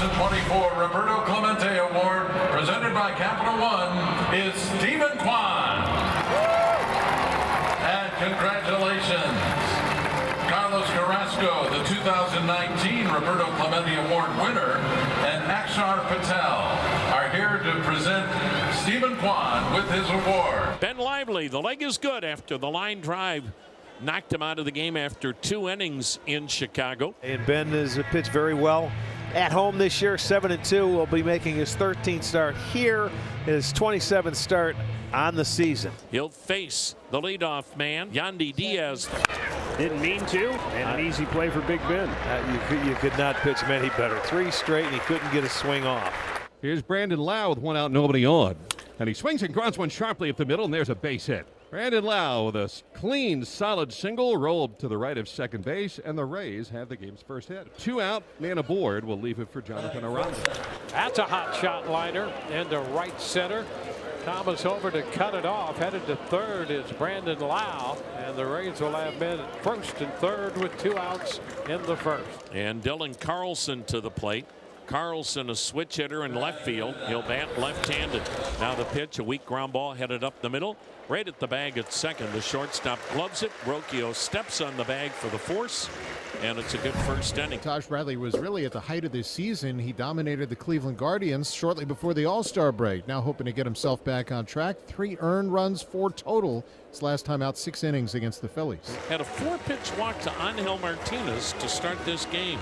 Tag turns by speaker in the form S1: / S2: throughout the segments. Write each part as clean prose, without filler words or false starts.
S1: 2024 Roberto Clemente Award presented by Capital One is Stephen Kwan. And congratulations, Carlos Carrasco, the 2019 Roberto Clemente Award winner, and Akshar Patel are here to present Stephen Kwan with his award.
S2: Ben Lively, the leg is good after the line drive knocked him out of the game after 2 innings in Chicago.
S3: And Ben has pitched very well at home this year, 7-2. Will be making his 13th start here, his 27th start on the season.
S2: He'll face the leadoff man, Yandy Diaz.
S4: Didn't mean to, and an easy play for Big Ben.
S3: You could not pitch him any better. 3 straight, and he couldn't get a swing off.
S5: Here's Brandon Lau with 1 out, nobody on. And he swings and grounds one sharply up the middle, and there's a base hit. Brandon Lau with a clean, solid single, rolled to the right of second base, and the Rays have the game's first hit. 2 out, man aboard. Will leave it for Jonathan Aranda.
S6: That's a hot shot liner into right center. Thomas over to cut it off. Headed to third is Brandon Lau, and the Rays will have men at first and third with 2 outs in the first.
S2: And Dylan Carlson to the plate. Carlson, a switch hitter in left field. He'll bat left-handed. Now the pitch, a weak ground ball headed up the middle. Right at the bag at second. The shortstop gloves it. Rocchio steps on the bag for the force, and it's a good first inning.
S7: Tosh Bradley was really at the height of this season. He dominated the Cleveland Guardians shortly before the All-Star break. Now hoping to get himself back on track. 3 earned runs, 4 total. His last time out, 6 innings against the Phillies.
S2: Had a 4-pitch walk to Angel Martinez to start this game.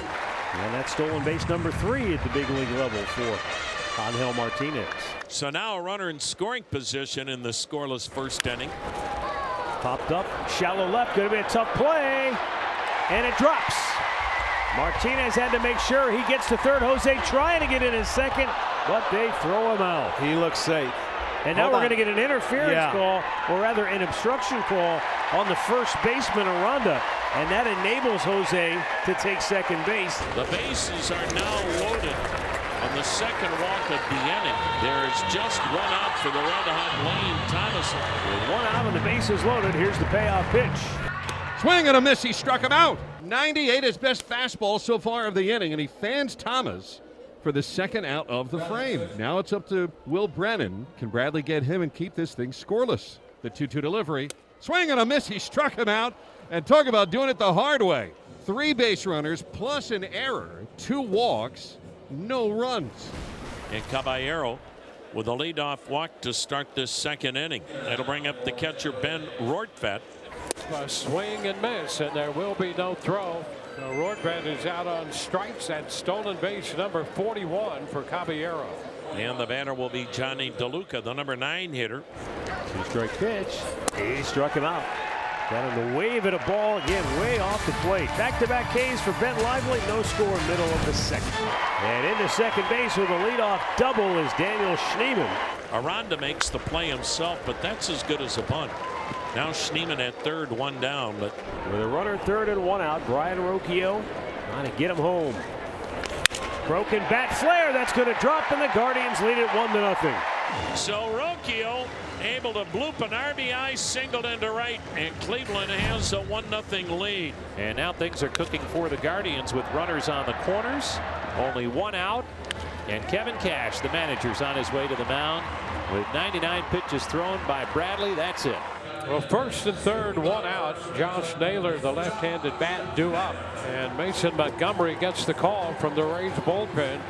S4: And that's stolen base number 3 at the big league level for Angel Martinez.
S2: So now a runner in scoring position in the scoreless first inning.
S4: Popped up, shallow left, going to be a tough play, and it drops. Martinez had to make sure he gets to third. Jose trying to get in his second, but they throw him out.
S3: He looks safe.
S4: And now we're going to get an interference call, or rather an obstruction call on the first baseman, Aranda. And that enables Jose to take second base.
S2: The bases are now loaded on the second walk of the inning. There is just 1 out for the red-hot Lane Thomason.
S4: With 1 out and the bases loaded, here's the payoff pitch.
S5: Swing and a miss, he struck him out. 98, his best fastball so far of the inning, and he fans Thomas for the 2nd out of the frame. Now it's up to Will Brennan. Can Bradley get him and keep this thing scoreless? The 2-2 delivery. Swing and a miss, he struck him out. And talk about doing it the hard way. 3 base runners plus an error, 2 walks, no runs.
S2: And Caballero with a leadoff walk to start this 2nd inning. That'll bring up the catcher Ben Rortvedt.
S6: A swing and miss, and there will be no throw. Rortvedt is out on strikes at stolen base number 41 for Caballero.
S2: And the batter will be Johnny DeLuca, the number 9 hitter.
S4: 2-strike pitch. He struck him out. Got him to wave at a ball again, way off the plate. Back-to-back Ks for Ben Lively. No score middle of the 2nd. And into second base with a leadoff double is Daniel Schneemann.
S2: Aranda makes the play himself, but that's as good as a bunt. Now Schneemann at third, 1 down. But
S4: with a runner third and 1 out, Brian Rocchio trying to get him home. Broken bat flare, that's going to drop, and the Guardians lead it 1-0.
S2: So Rocchio able to bloop an RBI single into right, and Cleveland has a 1-0 lead.
S8: And now things are cooking for the Guardians with runners on the corners. Only 1 out, and Kevin Cash, the manager's on his way to the mound with 99 pitches thrown by Bradley. That's it.
S6: Well, first and third, 1 out. Josh Naylor, the left-handed bat, due up. And Mason Montgomery gets the call from the Rays bullpen.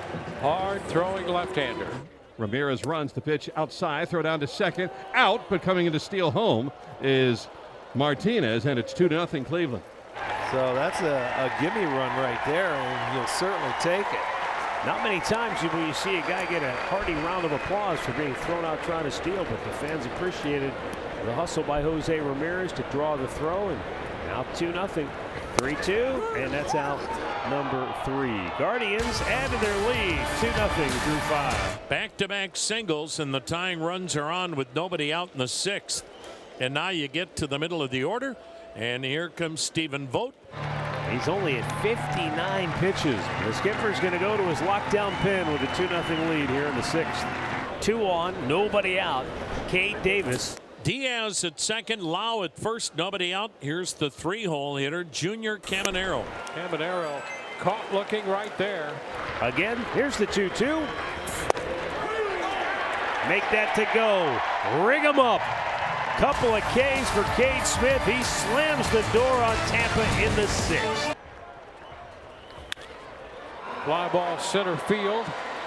S6: Hard throwing left-hander.
S5: Ramirez runs the pitch outside, throw down to second, out, but coming in to steal home is Martinez, and it's 2-0 Cleveland.
S3: So that's a gimme run right there, and you'll certainly take it.
S4: Not many times will you see a guy get a hearty round of applause for being thrown out trying to steal, but the fans appreciated the hustle by Jose Ramirez to draw the throw, and now 2-0. 3-2, and that's out number 3. Guardians add to their lead 2-0 through 5.
S2: Back-to-back singles, and the tying runs are on with nobody out in the 6th. And now you get to the middle of the order, and here comes Stephen Vogt.
S4: He's only at 59 pitches. The skipper's going to go to his lockdown pen with a 2-0 lead here in the 6th. 2 on, nobody out. Cade Davis.
S2: Diaz at second, Lau at first, nobody out. Here's the 3-hole hitter, Junior Caminero.
S6: Caminero caught looking right there.
S4: Again, here's the 2-2. Make that to go. Ring him up. Couple of Ks for Cade Smith. He slams the door on Tampa in the 6th.
S6: Fly ball center field.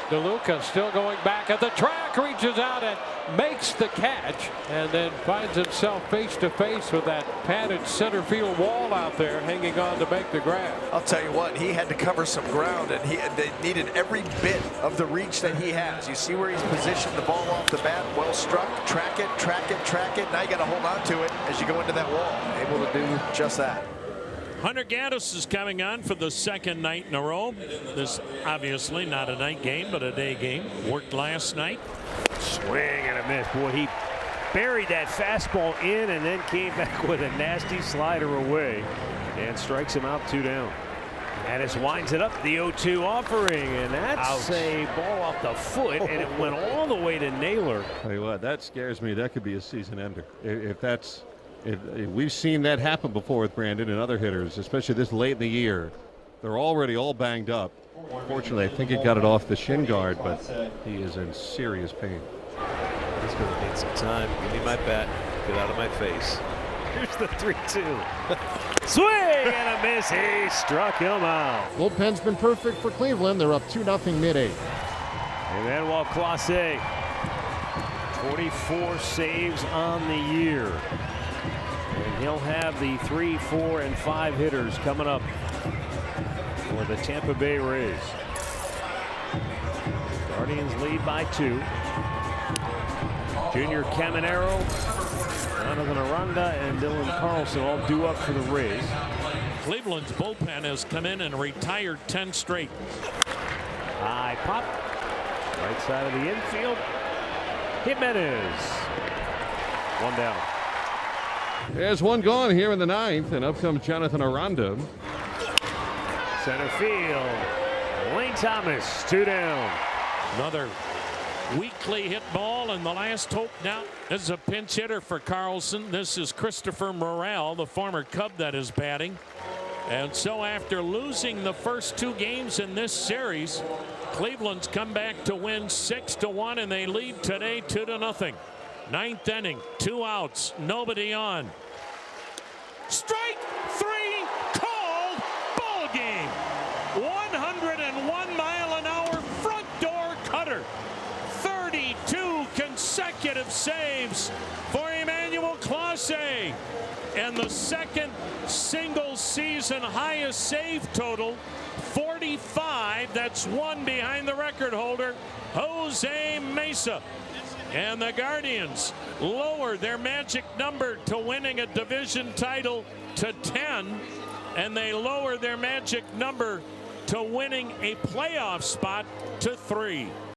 S6: DeLuca still going back at the track, reaches out and makes the catch, and then finds himself face to face with that padded center field wall out there, hanging on to make the grab.
S9: I'll tell you what, he had to cover some ground, and they needed every bit of the reach that he has. You see where he's positioned the ball off the bat, well struck, track it, track it, track it. Now you got to hold on to it as you go into that wall. Able to do just that.
S2: Hunter Gaddis is coming on for the second night in a row. This obviously not a night game, but a day game. Worked last night.
S4: Swing and a miss. Boy, he buried that fastball in and then came back with a nasty slider away and strikes him out 2 down. Gaddis winds it up, the 0-2 offering, and that's a ball off the foot, and it went all the way to Naylor.
S5: Tell you what, that scares me. That could be a season ender. If we've seen that happen before with Brandon and other hitters, especially this late in the year. They're already all banged up. Fortunately, I think he got it off the shin guard, but he is in serious pain.
S3: He's going to need some time. Give me my bat. Get out of my face.
S4: Here's the 3-2. Swing and a miss. He struck him out.
S7: Bullpen's been perfect for Cleveland. They're up 2-0 mid-8.
S4: Emmanuel Clase, 24 saves on the year. And he'll have the 3, 4, and 5 hitters coming up for the Tampa Bay Rays. Guardians lead by 2. Junior Caminero, Jonathan Aranda, and Dylan Carlson all due up for the Rays.
S2: Cleveland's bullpen has come in and retired 10 straight.
S4: High pop. Right side of the infield. Jimenez. 1 down.
S5: There's one gone here in the 9th, and up comes Jonathan Aranda.
S4: Center field. Lane Thomas, 2 down.
S2: Another weakly hit ball, and the last hope now. This is a pinch hitter for Carlson. This is Christopher Morel, the former Cub that is batting. And so after losing the first 2 games in this series, Cleveland's come back to win 6-1, and they lead today 2-0. 9th inning, 2 outs, nobody on. Strike 3 called. Ball game. 101 mile an hour front door cutter. 32 consecutive saves for Emmanuel Clase. And the second single season highest save total, 45. That's 1 behind the record holder, Jose Mesa. And the Guardians lower their magic number to winning a division title to 10, and they lower their magic number to winning a playoff spot to 3.